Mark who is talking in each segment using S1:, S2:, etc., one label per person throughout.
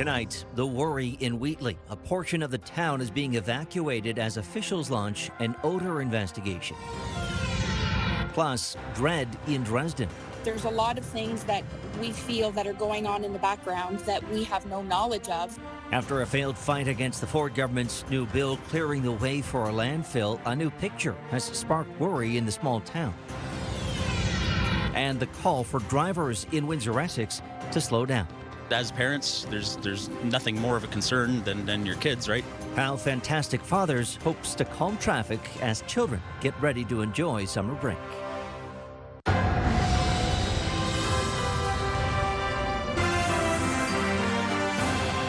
S1: Tonight, the worry in Wheatley. A portion of the town is being evacuated as officials launch an odor investigation. Plus, dread in Dresden.
S2: There's a lot of things that we feel that are going on in the background that we have no knowledge of.
S1: After a failed fight against the Ford government's new bill clearing the way for a landfill, a new picture has sparked worry in the small town. And the call for drivers in Windsor, Essex to slow down.
S3: As parents, there's nothing more of a concern than your kids, right?
S1: How Fantastic Fathers hopes to calm traffic as children get ready to enjoy summer break.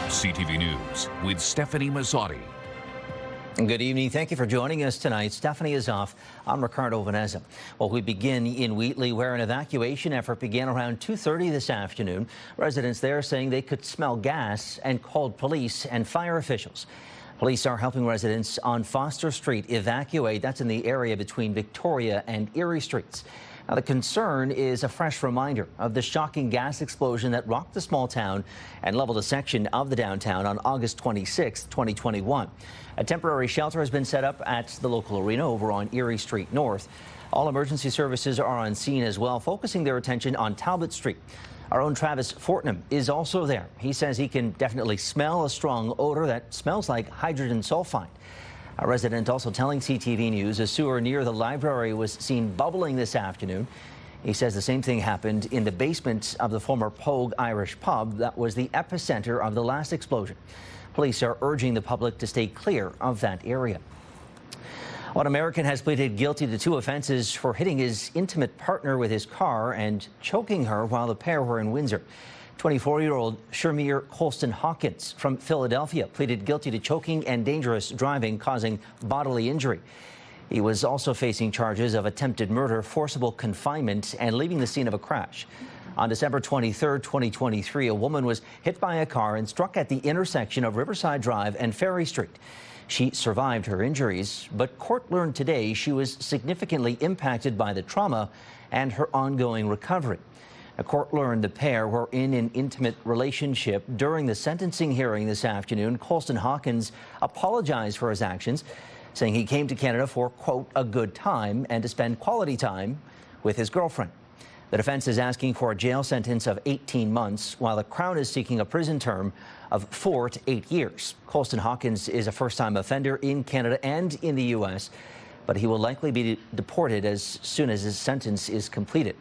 S4: CTV News with Stephanie Mazzotti.
S1: Good evening. Thank you for joining us tonight. Stephanie is off. I'm Ricardo, Veneza. Well, we begin in Wheatley, where an evacuation effort began around 2:30 this afternoon. Residents there saying they could smell gas and called police and fire officials. Police are helping residents on Foster Street evacuate. That's in the area between Victoria and Erie Streets. Now, the concern is a fresh reminder of the shocking gas explosion that rocked the small town and leveled a section of the downtown on August 26, 2021. A temporary shelter has been set up at the local arena over on Erie Street North. All emergency services are on scene as well, focusing their attention on Talbot Street. Our own Travis Fortnum is also there. He says he can definitely smell a strong odor that smells like hydrogen sulfide. A resident also telling CTV News a sewer near the library was seen bubbling this afternoon. He says the same thing happened in the basement of the former Pogue Irish pub that was the epicenter of the last explosion. Police are urging the public to stay clear of that area. One American has pleaded guilty to 2 offenses for hitting his intimate partner with his car and choking her while the pair were in Windsor. 24-year-old Shermere Colston Hawkins from Philadelphia pleaded guilty to choking and dangerous driving causing bodily injury. He was also facing charges of attempted murder, forcible confinement, and leaving the scene of a crash. On December 23, 2023, a woman was hit by a car and struck at the intersection of Riverside Drive and Ferry Street. She survived her injuries, but court learned today she was significantly impacted by the trauma and her ongoing recovery. A court learned the pair were in an intimate relationship. During the sentencing hearing this afternoon, Colston Hawkins apologized for his actions, saying he came to Canada for, quote, a good time and to spend quality time with his girlfriend. The defense is asking for a jail sentence of 18 months, while the Crown is seeking a prison term of 4 to 8 years. Colston Hawkins is a first-time offender in Canada and in the U.S., but he will likely be deported as soon as his sentence is completed.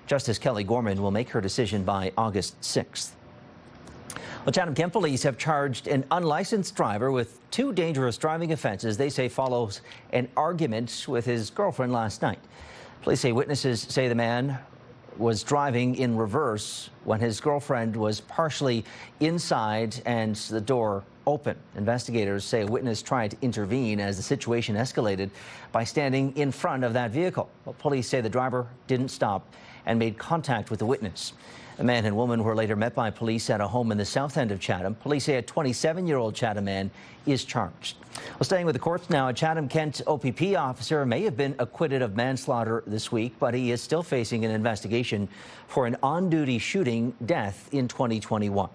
S1: Justice Kelly Gorman will make her decision by August 6th. Well, Chatham-Kent police have charged an unlicensed driver with 2 dangerous driving offenses they say follows an argument with his girlfriend last night. Police say witnesses say the man was driving in reverse when his girlfriend was partially inside and the door open. Investigators say a witness tried to intervene as the situation escalated by standing in front of that vehicle. Well, police say the driver didn't stop and made contact with the witness. The man and woman were later met by police at a home in the south end of Chatham. Police say a 27-year-old Chatham man is charged. Well, staying with the courts now, a Chatham-Kent OPP officer may have been acquitted of manslaughter this week, but he is still facing an investigation for an on-duty shooting death in 2021.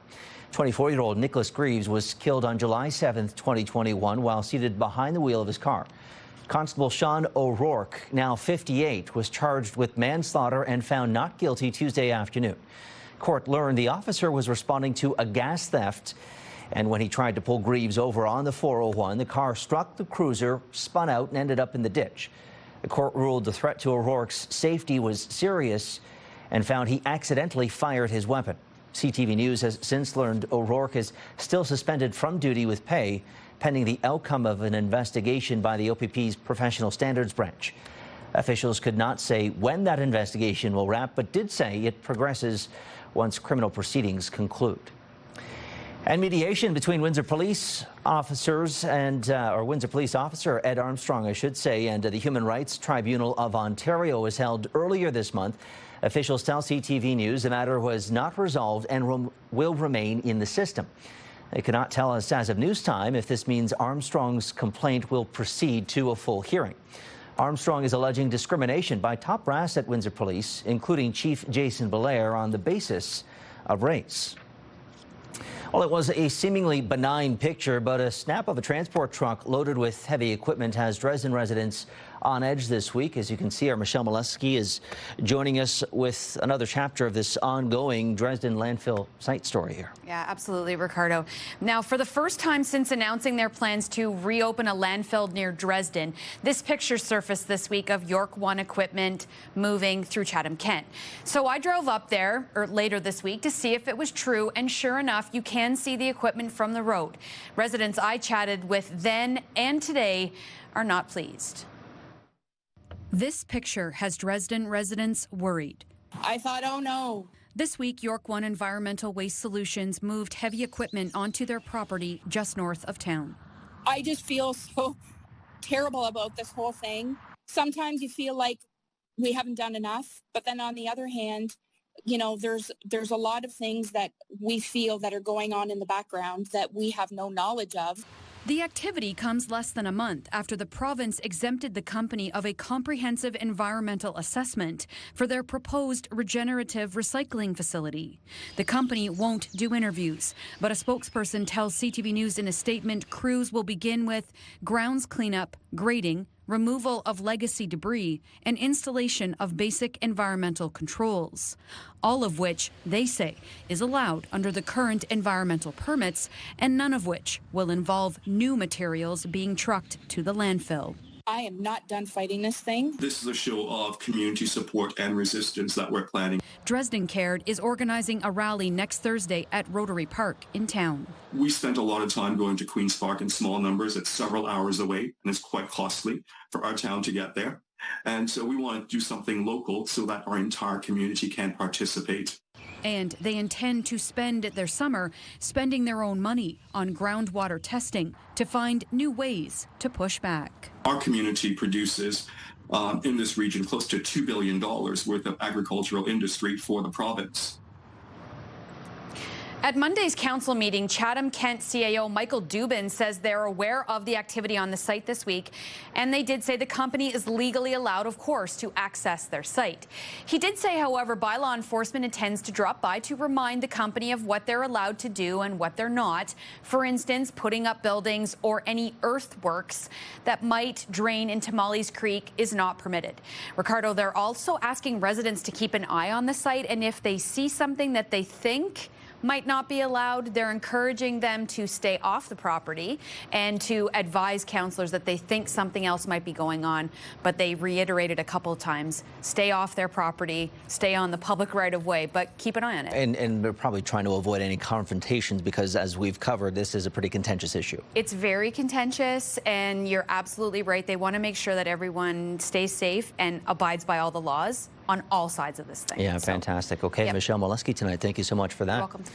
S1: 24-year-old Nicholas Greaves was killed on July 7th, 2021, while seated behind the wheel of his car. Constable Sean O'Rourke, now 58, was charged with manslaughter and found not guilty Tuesday afternoon. Court learned the officer was responding to a gas theft, and when he tried to pull Greaves over on the 401, the car struck the cruiser, spun out, and ended up in the ditch. The court ruled the threat to O'Rourke's safety was serious and found he accidentally fired his weapon. CTV News has since learned O'Rourke is still suspended from duty with pay, pending the outcome of an investigation by the OPP's Professional Standards Branch. Officials could not say when that investigation will wrap, but did say it progresses once criminal proceedings conclude. And mediation between Windsor police officers and, Windsor police officer Ed Armstrong, I should say, and the Human Rights Tribunal of Ontario was held earlier this month. Officials tell CTV News the matter was not resolved and will remain in the system. They cannot tell us as of news time if this means Armstrong's complaint will proceed to a full hearing. Armstrong is alleging discrimination by top brass at Windsor Police, including Chief Jason Belair, on the basis of race. Well, it was a seemingly benign picture, but a snap of a transport truck loaded with heavy equipment has Dresden residents on edge this week. As you can see, our Michelle Molesky is joining us with another chapter of this ongoing Dresden landfill site story here.
S5: Yeah, absolutely, Ricardo. Now, for the first time since announcing their plans to reopen a landfill near Dresden, this picture surfaced this week of York 1 equipment moving through Chatham, Kent. So I drove up there later this week to see if it was true, and sure enough, you can see the equipment from the road. Residents I chatted with then and today are not pleased. This picture has Dresden residents worried.
S2: I thought, oh no.
S5: This week, York 1 Environmental Waste Solutions moved heavy equipment onto their property just north of town.
S2: I just feel so terrible about this whole thing. Sometimes you feel like we haven't done enough, but then on the other hand, you know, there's a lot of things that we feel that are going on in the background that we have no knowledge of.
S5: The activity comes less than a month after the province exempted the company of a comprehensive environmental assessment for their proposed regenerative recycling facility. The company won't do interviews, but a spokesperson tells CTV News in a statement crews will begin with grounds cleanup, grading, removal of legacy debris, and installation of basic environmental controls, all of which, they say, is allowed under the current environmental permits, and none of which will involve new materials being trucked to the landfill.
S2: I am not done fighting this thing.
S6: This is a show of community support and resistance that we're planning.
S5: Dresden Cared is organizing a rally next Thursday at Rotary Park in town.
S6: We spent a lot of time going to Queen's Park in small numbers. It's several hours away, and it's quite costly for our town to get there. And so we want to do something local so that our entire community can participate.
S5: And they intend to spend their summer spending their own money on groundwater testing to find new ways to push back.
S6: Our community produces in this region close to $2 billion worth of agricultural industry for the province.
S5: At Monday's council meeting, Chatham-Kent CAO Michael Dubin says they're aware of the activity on the site this week, and they did say the company is legally allowed, of course, to access their site. He did say, however, bylaw enforcement intends to drop by to remind the company of what they're allowed to do and what they're not. For instance, putting up buildings or any earthworks that might drain into Molly's Creek is not permitted. Ricardo, they're also asking residents to keep an eye on the site, and if they see something that they think might not be allowed, they're encouraging them to stay off the property and to advise councillors that they think something else might be going on. But they reiterated a couple of times, stay off their property, stay on the public right-of-way, but keep an eye on it.
S1: And they're probably trying to avoid any confrontations because, as we've covered, this is a pretty contentious issue.
S5: It's very contentious, and you're absolutely right. They want to make sure that everyone stays safe and abides by all the laws on all sides of this thing.
S1: Yeah, fantastic. Okay,
S5: yep.
S1: Michelle Molesky tonight. Thank you so much for that.
S5: You're welcome.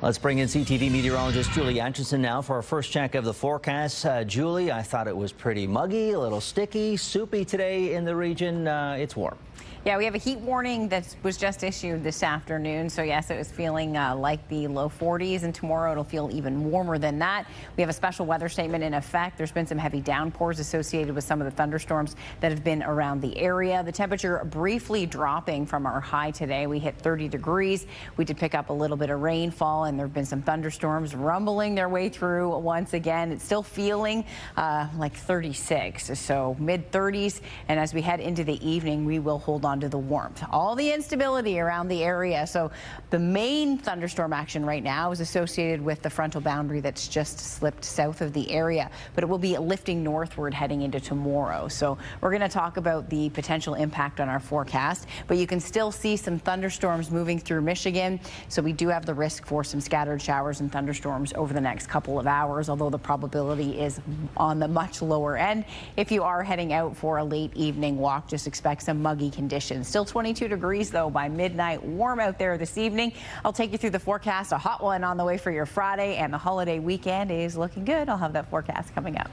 S1: Let's bring in CTV meteorologist Julie Atchison now for our first check of the forecast. Julie, I thought it was pretty muggy, a little sticky, soupy today in the region. It's warm.
S7: Yeah, we have a heat warning that was just issued this afternoon. So yes, it was feeling like the low 40s, and tomorrow it'll feel even warmer than that. We have a special weather statement in effect. There's been some heavy downpours associated with some of the thunderstorms that have been around the area. The temperature briefly dropping from our high today. We hit 30 degrees. We did pick up a little bit of rainfall, and there have been some thunderstorms rumbling their way through once again. It's still feeling like 36, so mid 30s. And as we head into the evening, we will hold on to the warmth. All the instability around the area. So the main thunderstorm action right now is associated with the frontal boundary that's just slipped south of the area, but it will be lifting northward heading into tomorrow. So we're going to talk about the potential impact on our forecast, but you can still see some thunderstorms moving through Michigan. So we do have the risk for some scattered showers and thunderstorms over the next couple of hours, although the probability is on the much lower end. If you are heading out for a late evening walk, just expect some muggy conditions. Still 22 degrees, though, by midnight. Warm out there this evening. I'll take you through the forecast. A hot one on the way for your Friday, and the holiday weekend is looking good. I'll have that forecast coming up.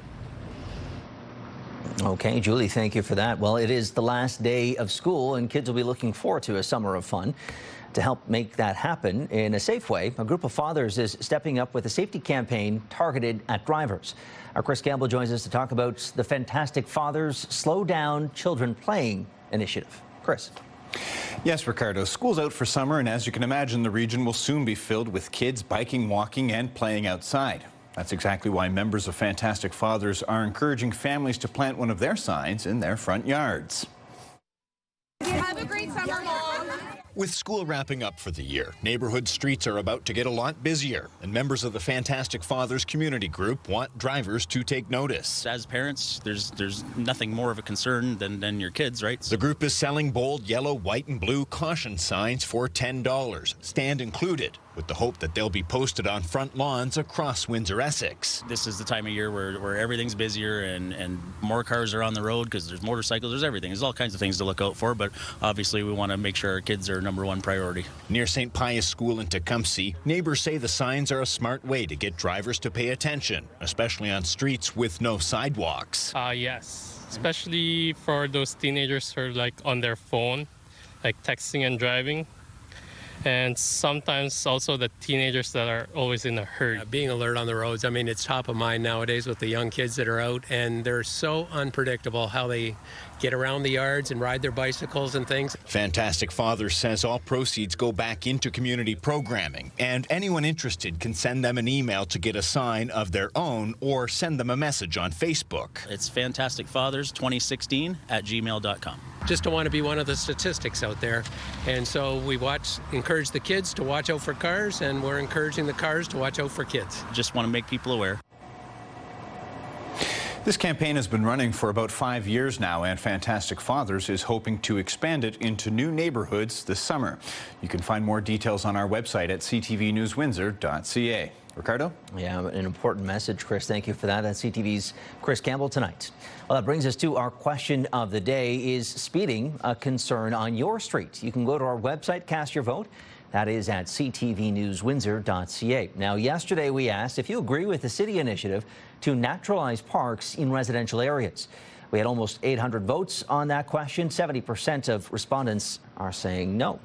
S1: Okay, Julie, thank you for that. Well, it is the last day of school, and kids will be looking forward to a summer of fun. To help make that happen in a safe way, a group of fathers is stepping up with a safety campaign targeted at drivers. Our Chris Gamble joins us to talk about the fantastic Fathers Slow Down Children Playing initiative. Chris.
S8: Yes, Ricardo, school's out for summer, and as you can imagine, the region will soon be filled with kids biking, walking, and playing outside. That's exactly why members of Fantastic Fathers are encouraging families to plant one of their signs in their front yards.
S9: Have a great summer, Mom.
S10: With school wrapping up for the year, neighborhood streets are about to get a lot busier, and members of the Fantastic Fathers community group want drivers to take notice.
S3: As parents, there's nothing more of a concern than your kids, right?
S10: The group is selling bold yellow, white, and blue caution signs for $10, stand included, with the hope that they'll be posted on front lawns across Windsor, Essex.
S3: This is the time of year where everything's busier and more cars are on the road because there's motorcycles, there's everything. There's all kinds of things to look out for, but obviously we want to make sure our kids are number one priority.
S10: Near St. Pius School in Tecumseh, neighbors say the signs are a smart way to get drivers to pay attention, especially on streets with no sidewalks.
S11: Yes, especially for those teenagers who are like on their phone, like texting and driving. And sometimes also the teenagers that are always in a hurry.
S12: Being alert on the roads, I mean, it's top of mind nowadays with the young kids that are out, and they're so unpredictable how they get around the yards and ride their bicycles and things.
S10: Fantastic Fathers says all proceeds go back into community programming, and anyone interested can send them an email to get a sign of their own or send them a message on Facebook.
S3: It's fantasticfathers2016@gmail.com.
S12: Just don't want to be one of the statistics out there. And so we encourage the kids to watch out for cars, and we're encouraging the cars to watch out for kids.
S3: Just want to make people aware.
S8: This campaign has been running for about 5 years now, and Fantastic Fathers is hoping to expand it into new neighborhoods this summer. You can find more details on our website at ctvnewswindsor.ca. Ricardo?
S1: Yeah, an important message, Chris. Thank you for that. That's CTV's Chris Campbell tonight. Well, that brings us to our question of the day. Is speeding a concern on your street? You can go to our website, cast your vote. That is at ctvnewswindsor.ca. Now, yesterday we asked if you agree with the city initiative to naturalize parks in residential areas. We had almost 800 votes on that question. 70% of respondents are saying no.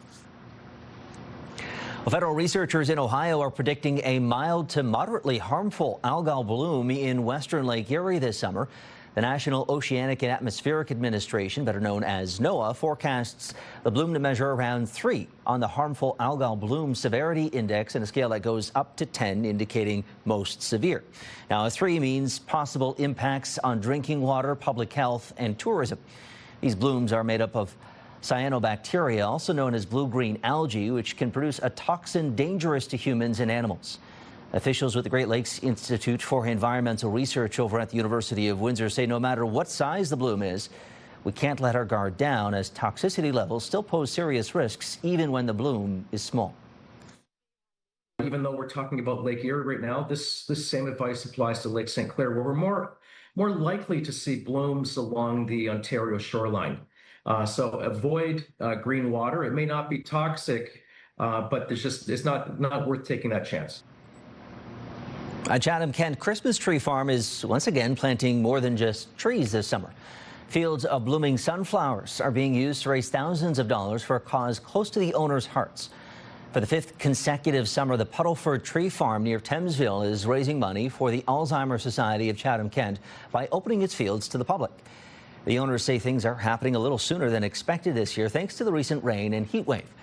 S1: Well, federal researchers in Ohio are predicting a mild to moderately harmful algal bloom in western Lake Erie this summer. The National Oceanic and Atmospheric Administration, better known as NOAA, forecasts the bloom to measure around 3 on the harmful algal bloom severity index, and a scale that goes up to 10, indicating most severe. Now, a 3 means possible impacts on drinking water, public health, and tourism. These blooms are made up of cyanobacteria, also known as blue-green algae, which can produce a toxin dangerous to humans and animals. Officials with the Great Lakes Institute for Environmental Research over at the University of Windsor say no matter what size the bloom is, we can't let our guard down, as toxicity levels still pose serious risks even when the bloom is small.
S13: Even though we're talking about Lake Erie right now, this same advice applies to Lake St. Clair, where we're more likely to see blooms along the Ontario shoreline. So avoid green water. It may not be toxic, but it's not worth taking that chance.
S1: Chatham-Kent Christmas Tree Farm is once again planting more than just trees this summer. Fields of blooming sunflowers are being used to raise thousands of dollars for a cause close to the owners' hearts. For the 5th consecutive summer, the Puddleford Tree Farm near Thamesville is raising money for the Alzheimer's Society of Chatham-Kent by opening its fields to the public. The owners say things are happening a little sooner than expected this year thanks to the recent rain and heat wave.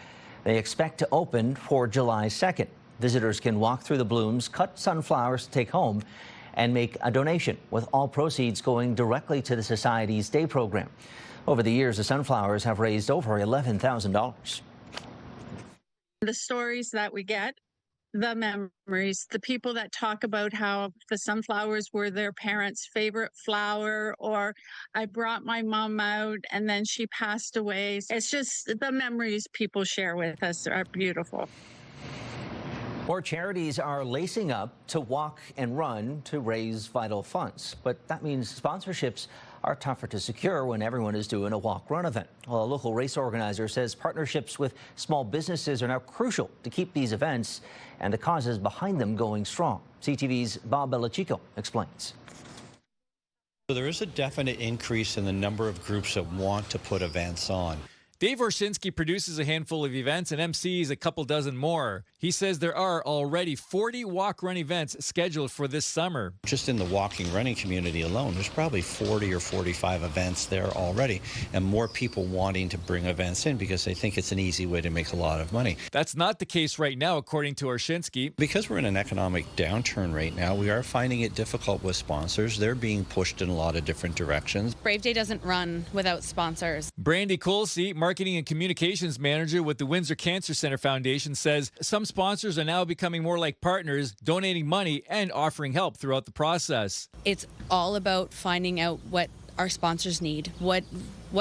S1: They expect to open for July 2nd. Visitors can walk through the blooms, cut sunflowers to take home, and make a donation, with all proceeds going directly to the Society's day program. Over the years, the sunflowers have raised over $11,000.
S14: The stories that we get, the memories, the people that talk about how the sunflowers were their parents' favorite flower, or I brought my mom out and then she passed away. It's just the memories people share with us are beautiful.
S1: More charities are lacing up to walk and run to raise vital funds. But that means sponsorships are tougher to secure when everyone is doing a walk-run event. Well, a local race organizer says partnerships with small businesses are now crucial to keep these events and the causes behind them going strong. CTV's Bob Belichico explains.
S15: So there is a definite increase in the number of groups that want to put events on. Dave Orshinsky produces a handful of events and MCs a couple dozen more. He says there are already 40 walk-run events scheduled for this summer.
S16: Just in the walking running community alone, there's probably 40 or 45 events there already, and more people wanting to bring events in because they think it's an easy way to make a lot of money.
S15: That's not the case right now, according to Orshinsky.
S16: Because we're in an economic downturn right now, we are finding it difficult with sponsors. They're being pushed in a lot of different directions.
S17: Brave Day doesn't run without sponsors.
S15: Brandy Colsey, Marketing and Communications Manager with the Windsor Cancer Center Foundation, says some sponsors are now becoming more like partners, donating money and offering help throughout the process.
S17: It's all about finding out what our sponsors need. What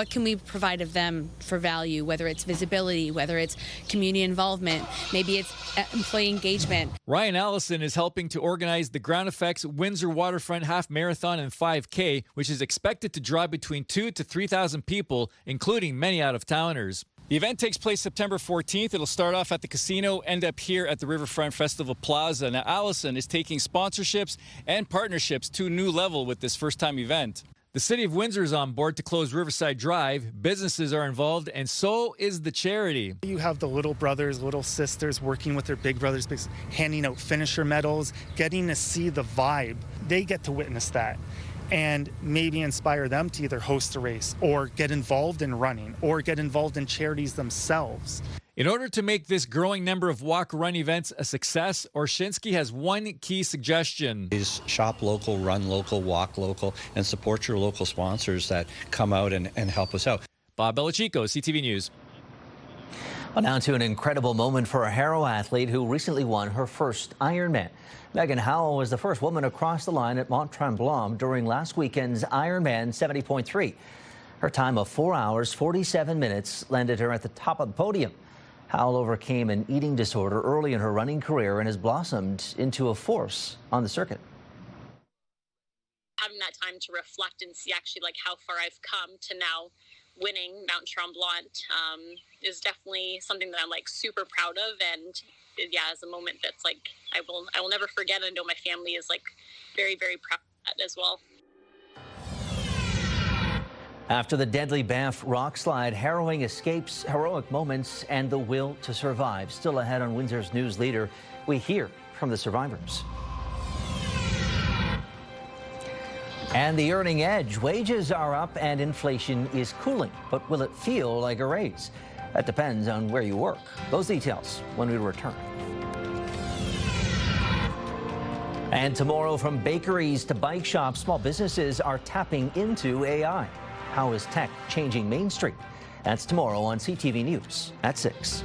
S17: can we provide of them for value, whether it's visibility, whether it's community involvement, maybe it's employee engagement.
S15: Ryan Allison is helping to organize the Ground Effects Windsor Waterfront Half Marathon and 5K, which is expected to draw between 2,000 to 3,000 people, including many out-of-towners. The event takes place September 14th. It'll start off at the casino, end up here at the Riverfront Festival Plaza. Now, Allison is taking sponsorships and partnerships to a new level with this first-time event. The City of Windsor is on board to close Riverside Drive. Businesses are involved, and so is the charity.
S18: You have the little brothers, little sisters working with their big brothers, handing out finisher medals, getting to see the vibe. They get to witness that and maybe inspire them to either host a race or get involved in running or get involved in charities themselves.
S15: In order to make this growing number of walk-run events a success, Orshinsky has one key suggestion.
S16: Is shop local, run local, walk local, and support your local sponsors that come out and help us out.
S15: Bob Belichico, CTV News.
S1: Well, now to an incredible moment for a Harrow athlete who recently won her first Ironman. Megan Howell was the first woman to cross the line at Mont Tremblant during last weekend's Ironman 70.3. Her time of 4 hours, 47 minutes landed her at the top of the podium. Howell overcame an eating disorder early in her running career and has blossomed into a force on the circuit.
S19: Having that time to reflect and see actually like how far I've come to now winning Mount Tremblant is definitely something that I'm like super proud of, and yeah, it's a moment that's like I will never forget. I know my family is like very, very proud of that as well.
S1: After the deadly Banff Rockslide, harrowing escapes, heroic moments, and the will to survive. Still ahead on Windsor's News Leader, we hear from the survivors. And the earning edge. Wages are up and inflation is cooling. But will it feel like a raise? That depends on where you work. Those details when we return. And tomorrow, from bakeries to bike shops, small businesses are tapping into AI. How is tech changing Main Street? That's tomorrow on CTV News at 6.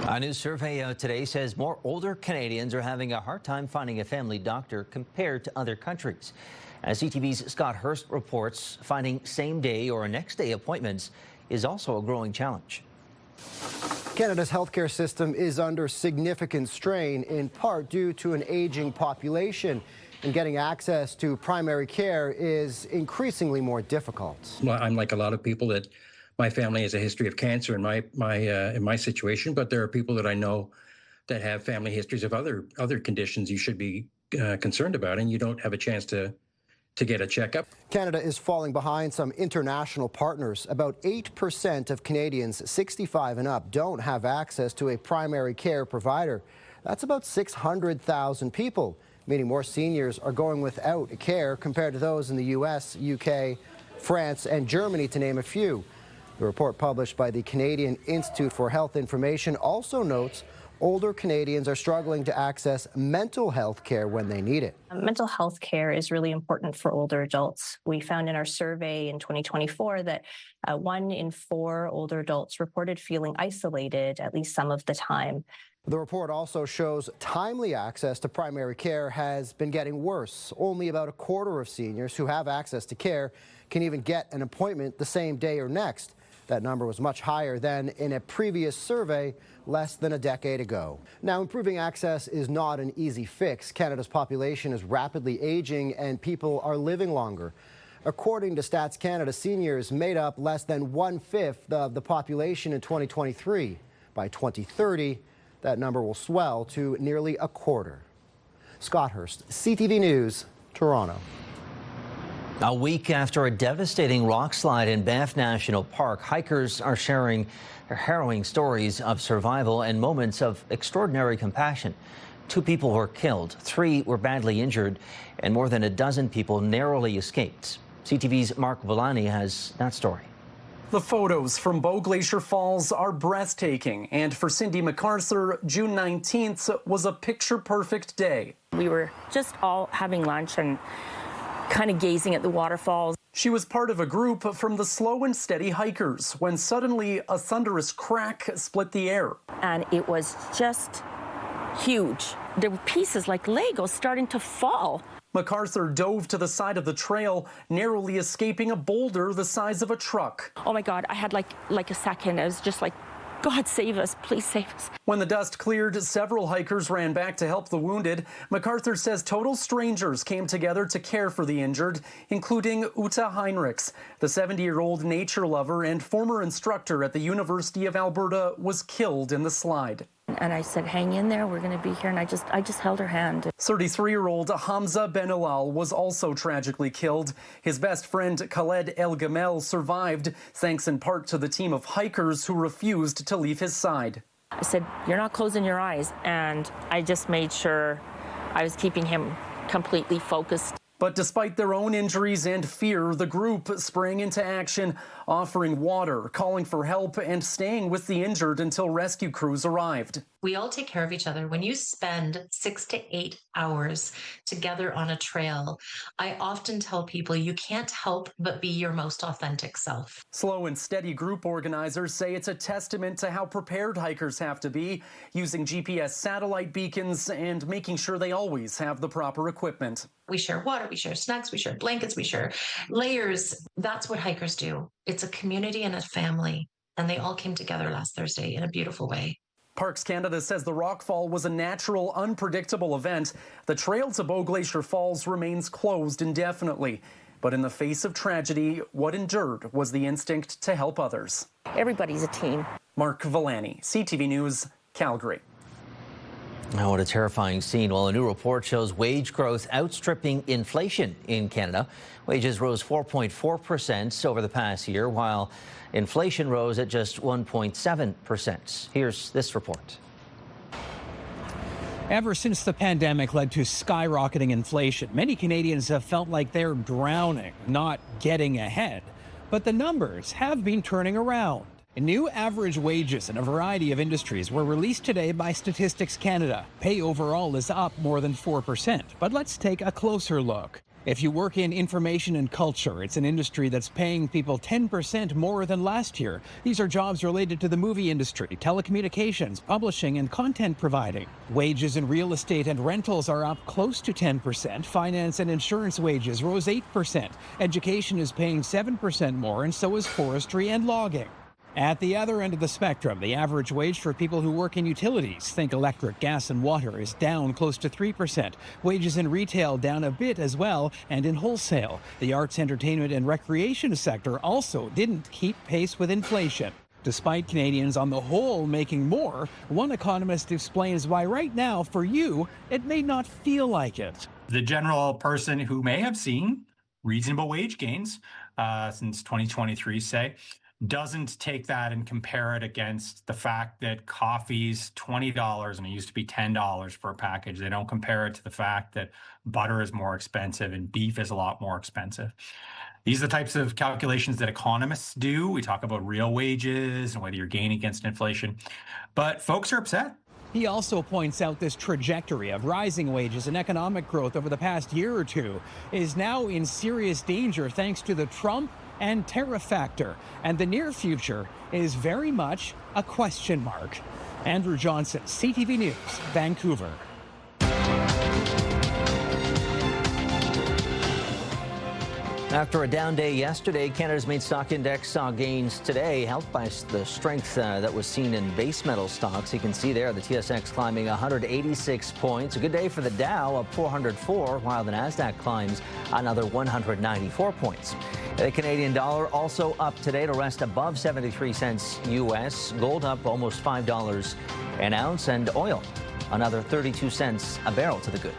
S1: A new survey out today says more older Canadians are having a hard time finding a family doctor compared to other countries. As CTV's Scott Hurst reports, finding same-day or next-day appointments is also a growing challenge.
S20: Canada's healthcare system is under significant strain, in part due to an aging population, and getting access to primary care is increasingly more difficult.
S13: Well, I'm like a lot of people that my family has a history of cancer in my situation, but there are people that I know that have family histories of other conditions you should be concerned about, and you don't have a chance to get a checkup.
S20: Canada is falling behind some international partners. About 8% of Canadians 65 and up don't have access to a primary care provider. That's about 600,000 people, meaning more seniors are going without care compared to those in the U.S., UK, France, and Germany, to name a few. The report published by the Canadian Institute for Health Information also notes older Canadians are struggling to access mental health care when they need it.
S21: Mental health care is really important for older adults. We found in our survey in 2024 that 1 in 4 older adults reported feeling isolated at least some of the time.
S20: The report also shows timely access to primary care has been getting worse. Only about a quarter of seniors who have access to care can even get an appointment the same day or next. That number was much higher than in a previous survey less than a decade ago. Now, improving access is not an easy fix. Canada's population is rapidly aging and people are living longer. According to Stats Canada, seniors made up less than 1/5 of the population in 2023. By 2030, that number will swell to nearly a quarter. Scott Hurst, CTV News, Toronto.
S1: A week after a devastating rock slide in Banff National Park, hikers are sharing harrowing stories of survival and moments of extraordinary compassion. 2 people were killed, 3 were badly injured, and more than a dozen people narrowly escaped. CTV's Mark Villani has that story.
S4: The photos from Bow Glacier Falls are breathtaking, and for Cindy MacArthur, June 19th was a picture-perfect day.
S22: We were just all having lunch and kind of gazing at the waterfalls.
S4: She was part of a group from the Slow and Steady Hikers when suddenly a thunderous crack split the air.
S22: And it was just huge. There were pieces like Legos starting to fall.
S4: MacArthur dove to the side of the trail, narrowly escaping a boulder the size of a truck.
S22: Oh my God, I had like a second. I was just like, God save us, please save us.
S4: When the dust cleared, several hikers ran back to help the wounded. MacArthur says total strangers came together to care for the injured, including Uta Heinrichs. The 70-year-old nature lover and former instructor at the University of Alberta was killed in the slide.
S22: And I said, hang in there, we're going to be here. And I just held her hand.
S4: 33-year-old Hamza Ben-Alal was also tragically killed. His best friend Khaled El Gamel survived, thanks in part to the team of hikers who refused to leave his side.
S22: I said, you're not closing your eyes. And I just made sure I was keeping him completely focused.
S4: But despite their own injuries and fear, the group sprang into action, offering water, calling for help, and staying with the injured until rescue crews arrived.
S23: We all take care of each other. When you spend 6 to 8 hours together on a trail, I often tell people you can't help but be your most authentic self.
S4: Slow and Steady group organizers say it's a testament to how prepared hikers have to be, using GPS satellite beacons and making sure they always have the proper equipment.
S23: We share water, we share snacks, we share blankets, we share layers. That's what hikers do. It's a community and a family, and they all came together last Thursday in a beautiful way.
S4: Parks Canada says the rockfall was a natural, unpredictable event. The trail to Bow Glacier Falls remains closed indefinitely. But in the face of tragedy, what endured was the instinct to help others.
S22: Everybody's a team.
S4: Mark Villani, CTV News, Calgary.
S1: Now, what a terrifying scene. Well, a new report shows wage growth outstripping inflation in Canada. Wages rose 4.4% over the past year, while inflation rose at just 1.7%. Here's this report.
S24: Ever since the pandemic led to skyrocketing inflation, many Canadians have felt like they're drowning, not getting ahead. But the numbers have been turning around. New average wages in a variety of industries were released today by Statistics Canada. Pay overall is up more than 4%, but let's take a closer look. If you work in information and culture, it's an industry that's paying people 10% more than last year. These are jobs related to the movie industry, telecommunications, publishing, and content providing. Wages in real estate and rentals are up close to 10%. Finance and insurance wages rose 8%. Education is paying 7% more, and so is forestry and logging. At the other end of the spectrum, the average wage for people who work in utilities, think electric, gas, and water, is down close to 3%. Wages in retail down a bit as well, and in wholesale. The arts, entertainment, and recreation sector also didn't keep pace with inflation. Despite Canadians on the whole making more, one economist explains why right now, for you, it may not feel like it.
S25: The general person who may have seen reasonable wage gains since 2023, say, doesn't take that and compare it against the fact that coffee's $20 and it used to be $10 for a package. They don't compare it to the fact that butter is more expensive and beef is a lot more expensive. These are the types of calculations that economists do. We talk about real wages and whether you're gaining against inflation, but folks are upset.
S24: He also points out this trajectory of rising wages and economic growth over the past year or two is now in serious danger thanks to the Trump and tariff factor, and the near future is very much a question mark. Andrew Johnson, CTV News, Vancouver.
S1: After a down day yesterday, Canada's main stock index saw gains today, helped by the strength that was seen in base metal stocks. You can see there the TSX climbing 186 points. A good day for the Dow, up 404, while the Nasdaq climbs another 194 points. The Canadian dollar also up today to rest above 73 cents U.S. Gold up almost $5 an ounce, and oil another 32 cents a barrel to the good.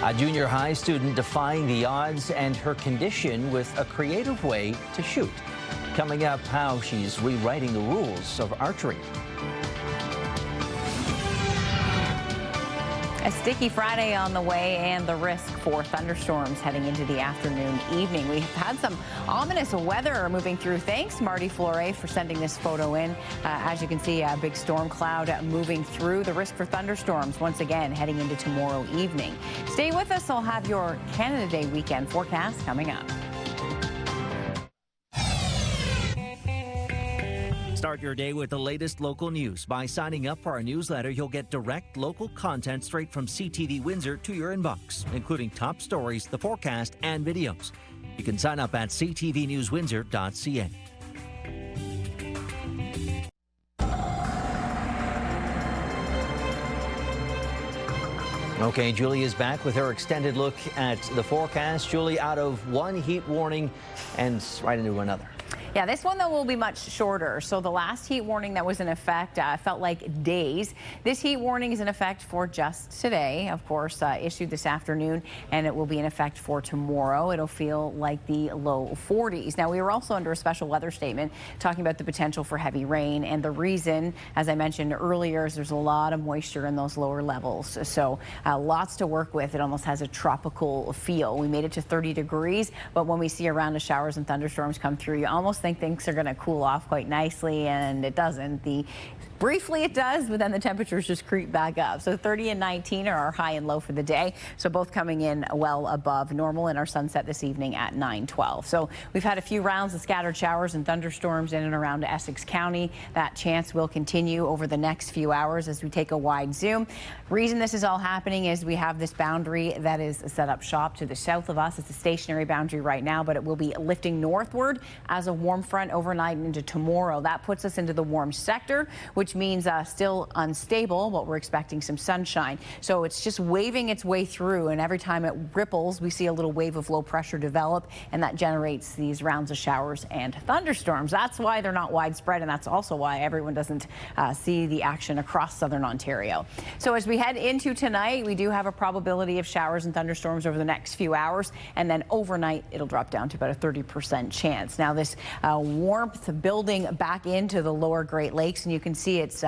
S1: A junior high student defying the odds and her condition with a creative way to shoot. Coming up, how she's rewriting the rules of archery.
S2: A sticky Friday on the way and the risk for thunderstorms heading into the afternoon, evening. We've had some ominous weather moving through. Thanks, Marty Flore, for sending this photo in. As you can see, a big storm cloud moving through. The risk for thunderstorms once again heading into tomorrow evening. Stay with us. I'll have your Canada Day weekend forecast coming up.
S5: Start your day with the latest local news. By signing up for our newsletter, you'll get direct local content straight from CTV Windsor to your inbox, including top stories, the forecast, and videos. You can sign up at ctvnewswindsor.ca.
S1: Okay, Julie is back with her extended look at the forecast. Julie, out of one heat warning and right into another.
S2: Yeah, this one, though, will be much shorter. So the last heat warning that was in effect felt like days. This heat warning is in effect for just today, of course, issued this afternoon, and it will be in effect for tomorrow. It'll feel like the low 40s. Now, we were also under a special weather statement talking about the potential for heavy rain, and the reason, as I mentioned earlier, is there's a lot of moisture in those lower levels. So lots to work with. It almost has a tropical feel. We made it to 30 degrees, but when we see a round of showers and thunderstorms come through, you almost think things are going to cool off quite nicely, and it doesn't. Briefly it does, but then the temperatures just creep back up. So 30 and 19 are our high and low for the day. So both coming in well above normal, and our sunset this evening at 9:12. So we've had a few rounds of scattered showers and thunderstorms in and around Essex County. That chance will continue over the next few hours as we take a wide zoom. Reason this is all happening is we have this boundary that is set up shop to the south of us. It's a stationary boundary right now, but it will be lifting northward as a warm front overnight and into tomorrow. That puts us into the warm sector, which means still unstable, but we're expecting some sunshine. So it's just waving its way through, and every time it ripples, we see a little wave of low pressure develop, and that generates these rounds of showers and thunderstorms. That's why they're not widespread, and that's also why everyone doesn't see the action across southern Ontario. So as we head into tonight, we do have a probability of showers and thunderstorms over the next few hours, and then overnight it'll drop down to about a 30% chance. Now this warmth building back into the lower Great Lakes, and you can see it's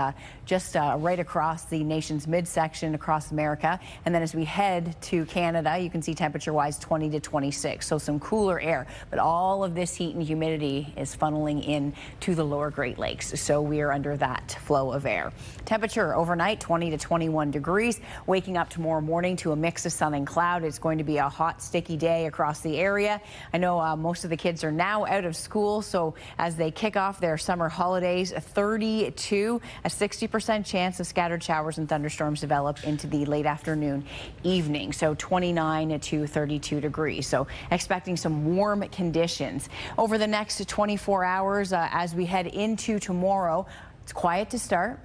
S2: just right across the nation's midsection across America. And then as we head to Canada, you can see temperature-wise 20 to 26, so some cooler air. But all of this heat and humidity is funneling in to the lower Great Lakes, so we are under that flow of air. Temperature overnight 20 to 21 degrees. Waking up tomorrow morning to a mix of sun and cloud. It's going to be a hot, sticky day across the area. I know most of the kids are now out of school, so as they kick off their summer holidays, 32, a 60% chance of scattered showers and thunderstorms develop into the late afternoon, evening. So 29 to 32 degrees. So expecting some warm conditions over the next 24 hours as we head into tomorrow. It's quiet to start.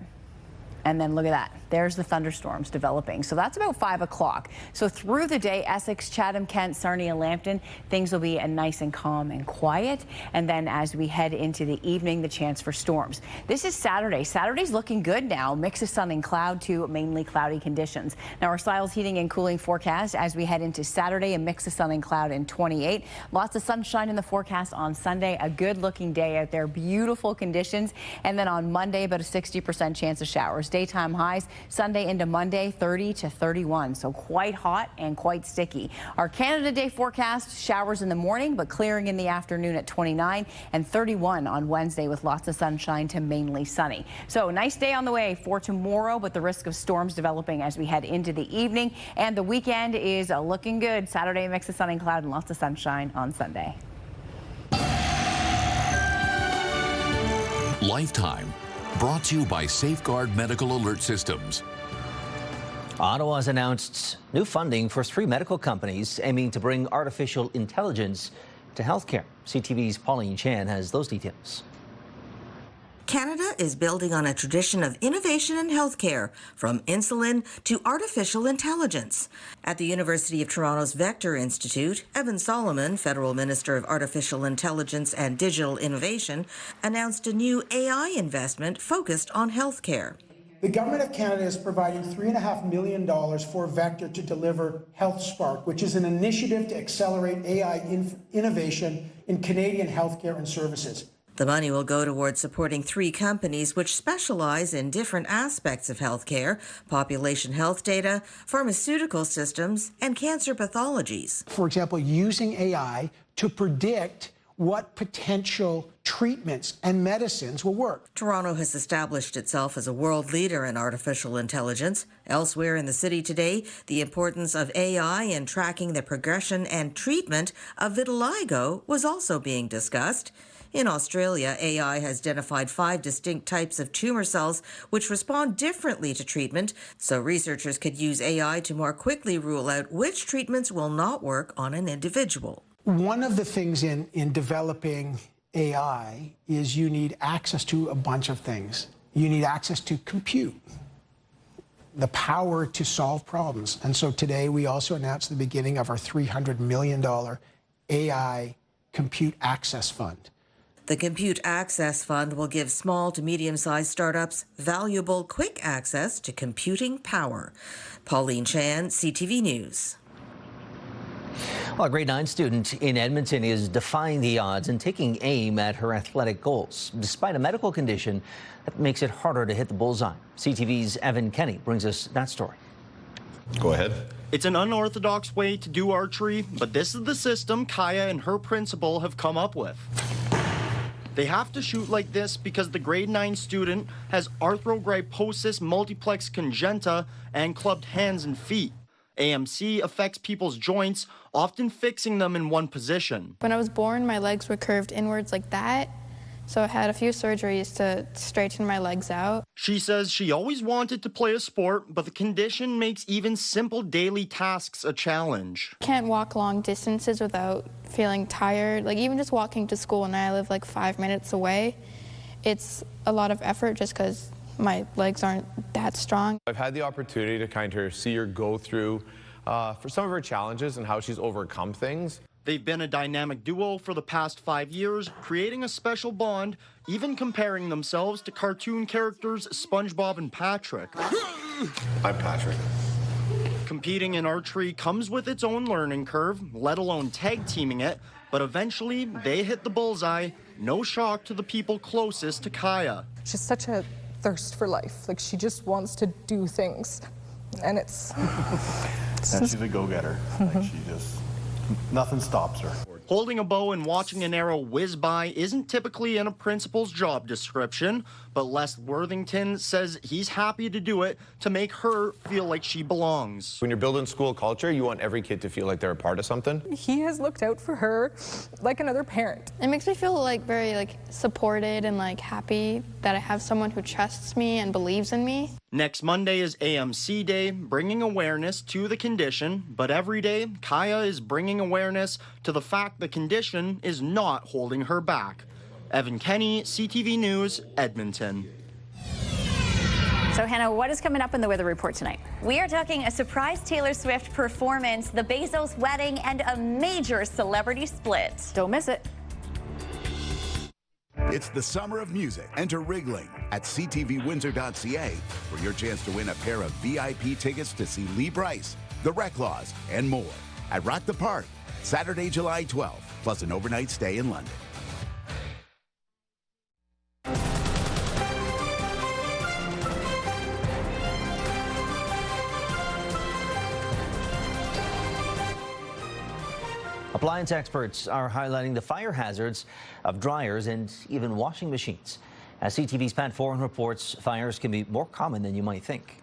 S2: And then look at that. There's the thunderstorms developing. So that's about 5 o'clock. So through the day, Essex, Chatham, Kent, Sarnia, Lambton, things will be nice and calm and quiet. And then as we head into the evening, the chance for storms. This is Saturday. Saturday's looking good now. Mix of sun and cloud to mainly cloudy conditions. Now our Styles heating and cooling forecast as we head into Saturday, a mix of sun and cloud and 28. Lots of sunshine in the forecast on Sunday. A good looking day out there. Beautiful conditions. And then on Monday, about a 60% chance of showers. Daytime highs Sunday into Monday 30 to 31, so quite hot and quite sticky. Our Canada Day forecast, showers in the morning but clearing in the afternoon at 29 and 31 on Wednesday with lots of sunshine to mainly sunny. So nice day on the way for tomorrow, but the risk of storms developing as we head into the evening, and the weekend is looking good. Saturday, a mix of sun and cloud and lots of sunshine on Sunday.
S6: Lifetime. Brought to you by Safeguard Medical Alert Systems.
S1: Ottawa has announced new funding for 3 medical companies aiming to bring artificial intelligence to healthcare. CTV's Pauline Chan has those details.
S7: Canada is building on a tradition of innovation in healthcare, from insulin to artificial intelligence. At the University of Toronto's Vector Institute, Evan Solomon, Federal Minister of Artificial Intelligence and Digital Innovation, announced a new AI investment focused on healthcare.
S9: The Government of Canada is providing $3.5 million for Vector to deliver Health Spark, which is an initiative to accelerate AI innovation in Canadian healthcare and services.
S7: The money will go towards supporting 3 companies which specialize in different aspects of healthcare: population health data, pharmaceutical systems, and cancer pathologies.
S9: For example, using AI to predict what potential treatments and medicines will work.
S7: Toronto has established itself as a world leader in artificial intelligence. Elsewhere in the city today, the importance of AI in tracking the progression and treatment of vitiligo was also being discussed. In Australia, AI has identified 5 distinct types of tumour cells which respond differently to treatment, so researchers could use AI to more quickly rule out which treatments will not work on an individual.
S9: One of the things in developing AI is you need access to a bunch of things. You need access to compute, the power to solve problems. And so today we also announced the beginning of our $300 million AI Compute Access Fund.
S7: The Compute Access Fund will give small to medium-sized startups valuable, quick access to computing power. Pauline Chan, CTV News.
S1: Well, a grade 9 student in Edmonton is defying the odds and taking aim at her athletic goals, despite a medical condition that makes it harder to hit the bullseye. CTV's Evan Kenny brings us that story.
S10: Go ahead. It's an unorthodox way to do archery, but this is the system Kaya and her principal have come up with. They have to shoot like this because the grade 9 student has arthrogryposis multiplex congenita and clubbed hands and feet. AMC affects people's joints, often fixing them in one position.
S11: When I was born, my legs were curved inwards like that, so I had a few surgeries to straighten my legs out.
S10: She says she always wanted to play a sport, but the condition makes even simple daily tasks a challenge.
S11: Can't walk long distances without feeling tired. Like even just walking to school, and I live like 5 minutes away, it's a lot of effort just because my legs aren't that strong.
S12: I've had the opportunity to kind of see her go through for some of her challenges and how she's overcome things.
S10: They've been a dynamic duo for the past 5 years, creating a special bond, even comparing themselves to cartoon characters SpongeBob and Patrick.
S12: I'm Patrick.
S10: Competing in archery comes with its own learning curve, let alone tag teaming it, but eventually they hit the bullseye. No shock to the people closest to Kaya.
S26: She's such a thirst for life. Like she just wants to do things, and it's
S12: she's a go-getter. Like she just, nothing stops her.
S10: Holding a bow and watching an arrow whiz by isn't typically in a principal's job description, but Les Worthington says he's happy to do it to make her feel like she belongs.
S12: When you're building school culture, you want every kid to feel like they're a part of something.
S26: He has looked out for her like another parent.
S11: It makes me feel like very supported and happy that I have someone who trusts me and believes in me.
S10: Next Monday is AMC Day, bringing awareness to the condition, but every day, Kaya is bringing awareness to the fact the condition is not holding her back. Evan Kenny, CTV News, Edmonton.
S27: So, Hannah, what is coming up in the weather report tonight? We are talking a surprise Taylor Swift performance, the Bezos wedding, and a major celebrity split. Don't miss it.
S28: It's the summer of music. Enter Wriggling at ctvwindsor.ca for your chance to win a pair of VIP tickets to see Lee Brice, The Reclaws, and more at Rock the Park, Saturday, July 12th, plus an overnight stay in London.
S1: Appliance experts are highlighting the fire hazards of dryers and even washing machines. As CTV's Pat Foran reports, fires can be more common than you might think.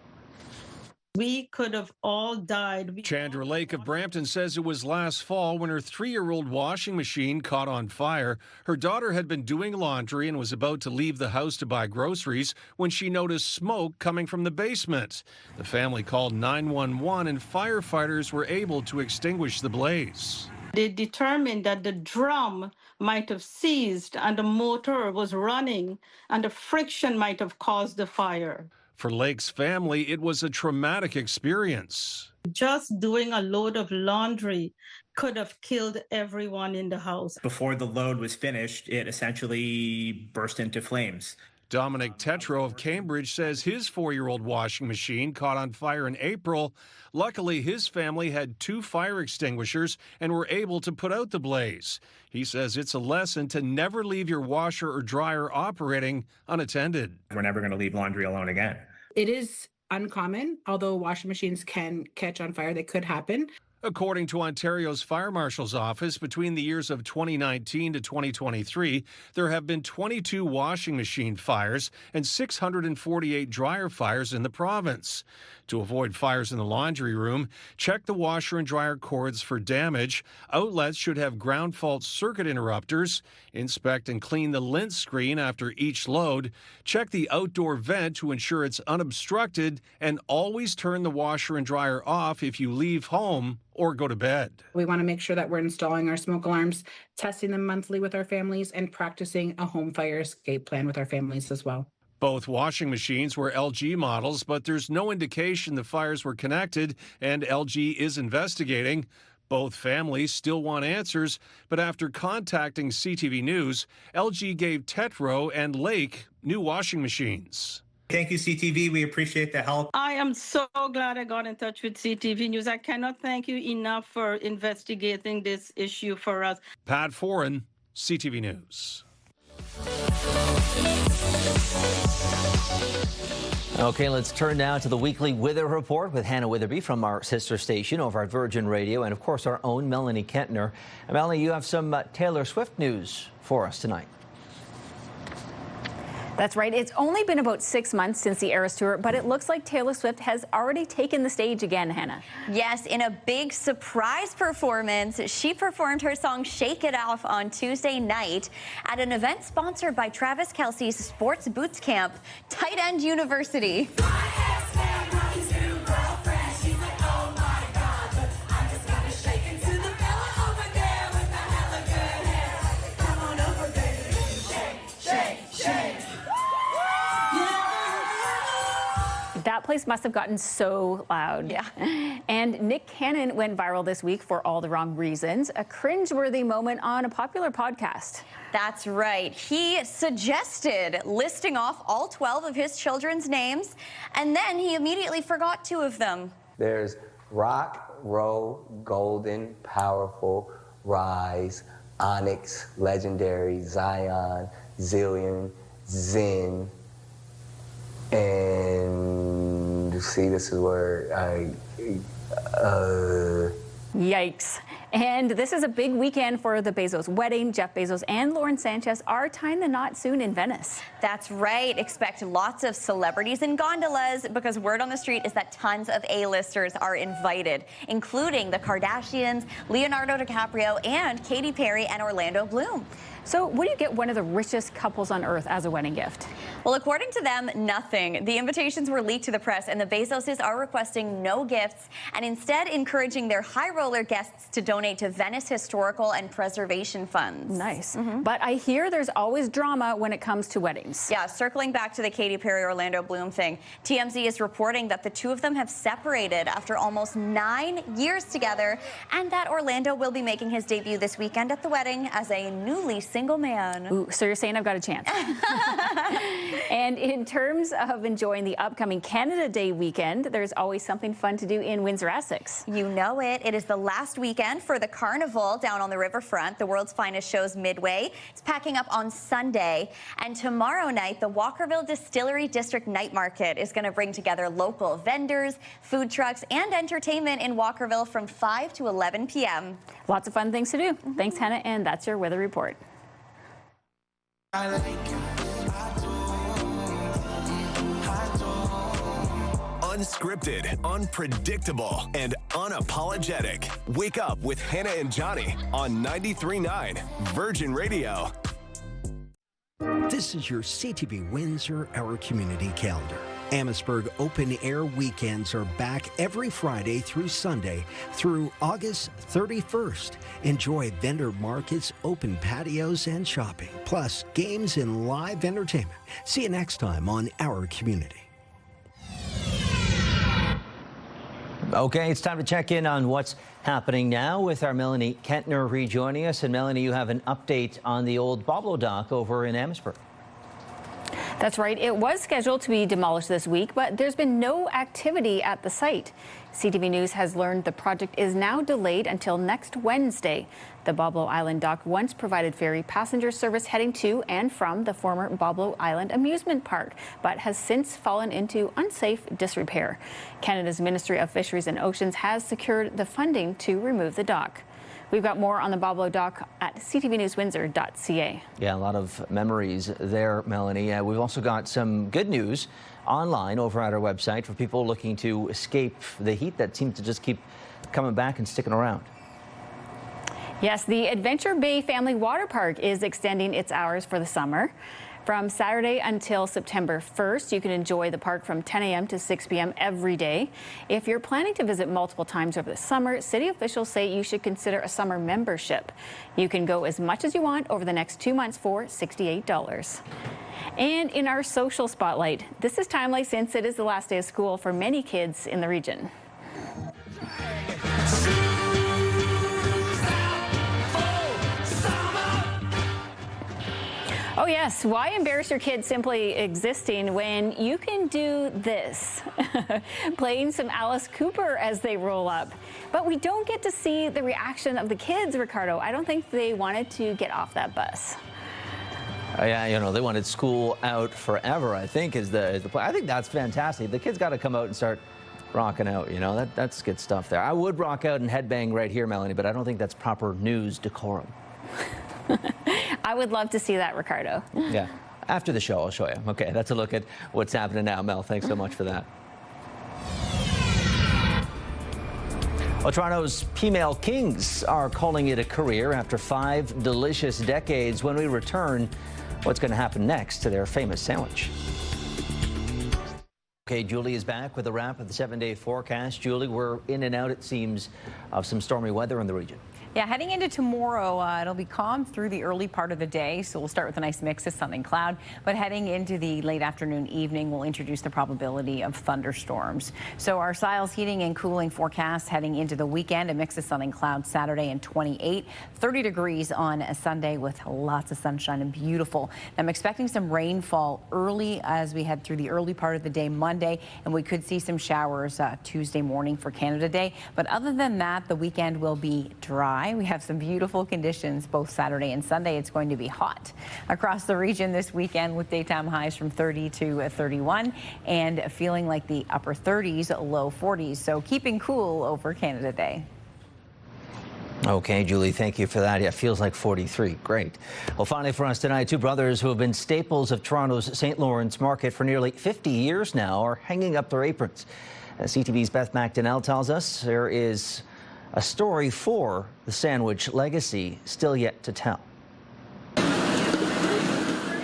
S29: We could have all died.
S30: Chandra Lake of Brampton says it was last fall when her 3-year-old washing machine caught on fire. Her daughter had been doing laundry and was about to leave the house to buy groceries when she noticed smoke coming from the basement. The family called 911 and firefighters were able to extinguish the blaze.
S29: They determined that the drum might have seized and the motor was running and the friction might have caused the fire.
S30: For Lake's family, it was a traumatic experience.
S29: Just doing a load of laundry could have killed everyone in the house.
S3: Before the load was finished, it essentially burst into flames.
S30: Dominic Tetro of Cambridge says his 4-year-old washing machine caught on fire in April. Luckily, his family had 2 fire extinguishers and were able to put out the blaze. He says it's a lesson to never leave your washer or dryer operating unattended.
S3: We're never going to leave laundry alone again.
S8: It is uncommon, although washing machines can catch on fire. They could happen.
S30: According to Ontario's Fire Marshal's Office, between the years of 2019 to 2023, there have been 22 washing machine fires and 648 dryer fires in the province. To avoid fires in the laundry room, check the washer and dryer cords for damage. Outlets should have ground fault circuit interrupters. Inspect and clean the lint screen after each load. Check the outdoor vent to ensure it's unobstructed, and always turn the washer and dryer off if you leave home or go to bed.
S8: We want to make sure that we're installing our smoke alarms, testing them monthly with our families, and practicing a home fire escape plan with our families as well.
S30: Both washing machines were LG models, but there's no indication the fires were connected, and LG is investigating. Both families still want answers, but after contacting CTV News, LG gave Tetro and Lake new washing machines.
S3: Thank you, CTV. We appreciate the help.
S29: I am so glad I got in touch with CTV News. I cannot thank you enough for investigating this issue for us.
S30: Pat Foran, CTV News.
S1: Okay, let's turn now to the weekly weather report with Hannah Witherby from our sister station over at Virgin Radio, and of course our own Melanie Kentner. Melanie, you have some Taylor Swift news for us tonight.
S27: That's right. It's only been about 6 months since the Eras Tour, but it looks like Taylor Swift has already taken the stage again, Hannah.
S13: Yes, in a big surprise performance, she performed her song Shake It Off on Tuesday night at an event sponsored by Travis Kelce's Sports Boots Camp, Tight End University.
S27: That place must have gotten so loud.
S13: Yeah.
S27: And Nick Cannon went viral this week for all the wrong reasons. A cringeworthy moment on a popular podcast.
S13: That's right. He suggested listing off all 12 of his children's names, and then he immediately forgot 2 of them.
S14: There's Rock, Row, Golden, Powerful, Rise, Onyx, Legendary, Zion, Zillion, Zen, and see, this is where
S27: Yikes. And this is a big weekend for the Bezos wedding. Jeff Bezos and Lauren Sanchez are tying the knot soon in Venice.
S13: That's right. Expect lots of celebrities in gondolas, because word on the street is that tons of A-listers are invited, including the Kardashians, Leonardo DiCaprio, and Katy Perry and Orlando Bloom.
S27: So what do you get one of the richest couples on earth as a wedding gift?
S13: Well, according to them, nothing. The invitations were leaked to the press, and the Bezoses are requesting no gifts and instead encouraging their high roller guests to donate to Venice Historical and Preservation Funds.
S27: Nice. But I hear there's always drama when it comes to weddings.
S13: Yeah, circling back to the Katy Perry Orlando Bloom thing, TMZ is reporting that the 2 of them have separated after almost 9 years together, and that Orlando will be making his debut this weekend at the wedding as a newly single man.
S27: Ooh, so you're saying I've got a chance. And in terms of enjoying the upcoming Canada Day weekend, there's always something fun to do in Windsor, Essex.
S13: You know it. It is the last weekend for the Carnival down on the riverfront. The world's finest shows Midway. It's packing up on Sunday. And tomorrow night, the Walkerville Distillery District Night Market is going to bring together local vendors, food trucks, and entertainment in Walkerville from 5 to 11 p.m.
S27: Lots of fun things to do. Thanks, Hannah, and that's your weather report.
S15: Unscripted, unpredictable, and unapologetic. Wake up with Hannah and Johnny on 93.9 Virgin Radio.
S16: This is your CTV Windsor Hour Community Calendar.
S4: Amherstburg Open Air Weekends are back every Friday through Sunday through August 31st. Enjoy vendor markets, open patios, and shopping, plus games and live entertainment. See you next time on Our Community.
S1: Okay, it's time to check in on what's happening now with our Melanie Kentner rejoining us. And Melanie, you have an update on the old Boblo dock over in Amherstburg.
S16: That's right. It was scheduled to be demolished this week, but there's been no activity at the site. CTV News has learned the project is now delayed until next Wednesday. The Boblo Island dock once provided ferry passenger service heading to and from the former Boblo Island amusement park, but has since fallen into unsafe disrepair. Canada's Ministry of Fisheries and Oceans has secured the funding to remove the dock. We've got more on the Boblo dock at ctvnewswindsor.ca.
S1: Yeah, a lot of memories there, Melanie. We've also got some good news online over at our website for people looking to escape the heat that seems to just keep coming back and sticking around.
S16: Yes, the Adventure Bay Family Water Park is extending its hours for the summer. From Saturday until September 1st, you can enjoy the park from 10 a.m. to 6 p.m. every day. If you're planning to visit multiple times over the summer, city officials say you should consider a summer membership. You can go as much as you want over the next 2 months for $68. And in our social spotlight, this is timely since it is the last day of school for many kids in the region. Oh yes, why embarrass your kids simply existing when you can do this? Playing some Alice Cooper as they roll up. But we don't get to see the reaction of the kids, Ricardo. I don't think they wanted to get off that bus.
S1: Yeah, you know, they wanted school out forever, I think, is the plan. I think that's fantastic. The kids got to come out and start rocking out, you know. That's good stuff there. I would rock out and headbang right here, Melanie, but I don't think that's proper news decorum.
S16: I would love to see that, Ricardo.
S1: Yeah. After the show, I'll show you. Okay, that's a look at what's happening now. Mel, thanks so much for that. Well, Toronto's female kings are calling it a career after 5 delicious decades. When we return, what's going to happen next to their famous sandwich? Okay, Julie is back with a wrap of the 7-day forecast. Julie, we're in and out, it seems, of some stormy weather in the region.
S2: Yeah, heading into tomorrow, it'll be calm through the early part of the day, so we'll start with a nice mix of sun and cloud. But heading into the late afternoon, evening, we'll introduce the probability of thunderstorms. So our Siles heating and cooling forecast heading into the weekend, a mix of sun and cloud Saturday and 28, 30 degrees on a Sunday with lots of sunshine and beautiful. I'm expecting some rainfall early as we head through the early part of the day Monday, and we could see some showers Tuesday morning for Canada Day. But other than that, the weekend will be dry. We have some beautiful conditions both Saturday and Sunday. It's going to be hot across the region this weekend with daytime highs from 30 to 31 and feeling like the upper 30s, low 40s. So keeping cool over Canada Day.
S1: Okay, Julie, thank you for that. Yeah, it feels like 43. Great. Well, finally for us tonight, two brothers who have been staples of Toronto's St. Lawrence Market for nearly 50 years now are hanging up their aprons. As CTV's Beth McDonnell tells us, there is a story for the sandwich legacy still yet to tell.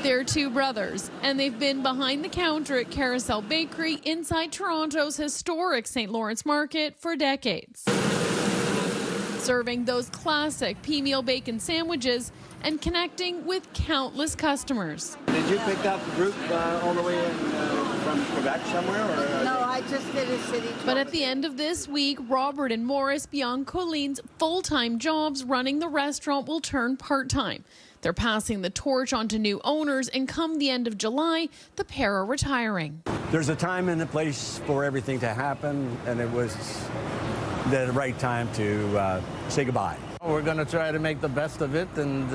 S17: They're two brothers, and they've been behind the counter at Carousel Bakery inside Toronto's historic St. Lawrence Market for decades. Serving those classic pea-meal bacon sandwiches and connecting with countless customers.
S18: Did you pick up the group all the way in, from Quebec somewhere? Or
S19: no, I just did a city tour.
S17: But at the end of this week, Robert and Morris, beyond Colleen's full-time jobs running the restaurant, will turn part-time. They're passing the torch on to new owners, and come the end of July, the pair are retiring.
S18: There's a time and a place for everything to happen, and it was the right time to say goodbye.
S20: We're going to try to make the best of it and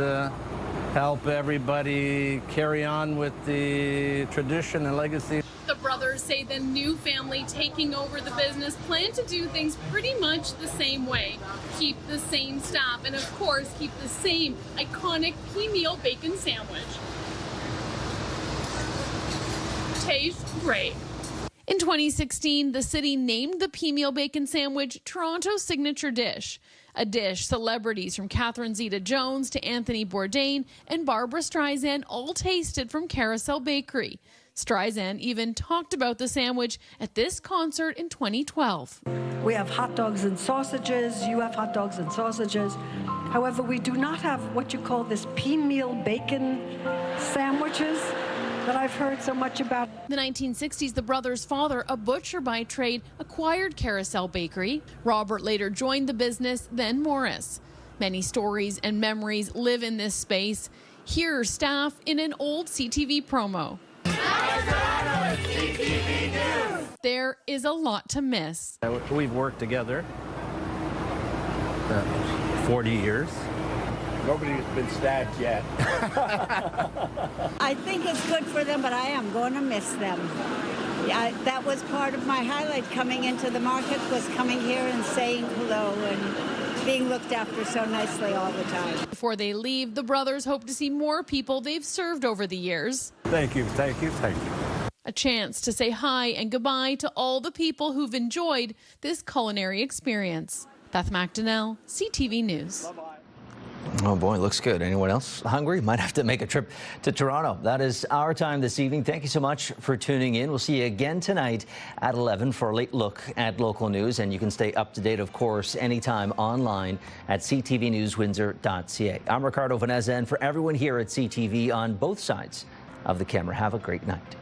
S20: help everybody carry on with the tradition and legacy.
S17: The brothers say the new family taking over the business plan to do things pretty much the same way. Keep the same staff and, of course, keep the same iconic pea-meal bacon sandwich. Tastes great. In 2016, the city named the pea-meal bacon sandwich Toronto's signature dish. A dish celebrities from Catherine Zeta-Jones to Anthony Bourdain and Barbara Streisand all tasted from Carousel Bakery. Streisand even talked about the sandwich at this concert in 2012.
S5: We have hot dogs and sausages. You have hot dogs and sausages. However, we do not have what you call this pea meal bacon sandwiches that I've heard so much about.
S17: In the 1960s, the brothers' father, a butcher by trade, acquired Carousel Bakery. Robert later joined the business, then Morris. Many stories and memories live in this space. Here are staff in an old CTV promo. There is a lot to miss.
S20: We've worked together 40 years.
S18: Nobody's been stabbed yet.
S6: I think it's good for them, but I am going to miss them. That was part of my highlight coming into the market, was coming here and saying hello and being looked after so nicely all the time.
S17: Before they leave, the brothers hope to see more people they've served over the years.
S18: Thank you, thank you, thank you.
S17: A chance to say hi and goodbye to all the people who've enjoyed this culinary experience. Beth McDonnell, CTV News.
S1: Oh boy, looks good. Anyone else hungry? Might have to make a trip to Toronto. That is our time this evening. Thank you so much for tuning in. We'll see you again tonight at 11 for a late look at local news. And you can stay up to date, of course, anytime online at ctvnewswindsor.ca. I'm Ricardo Veneza, and for everyone here at CTV on both sides of the camera, have a great night.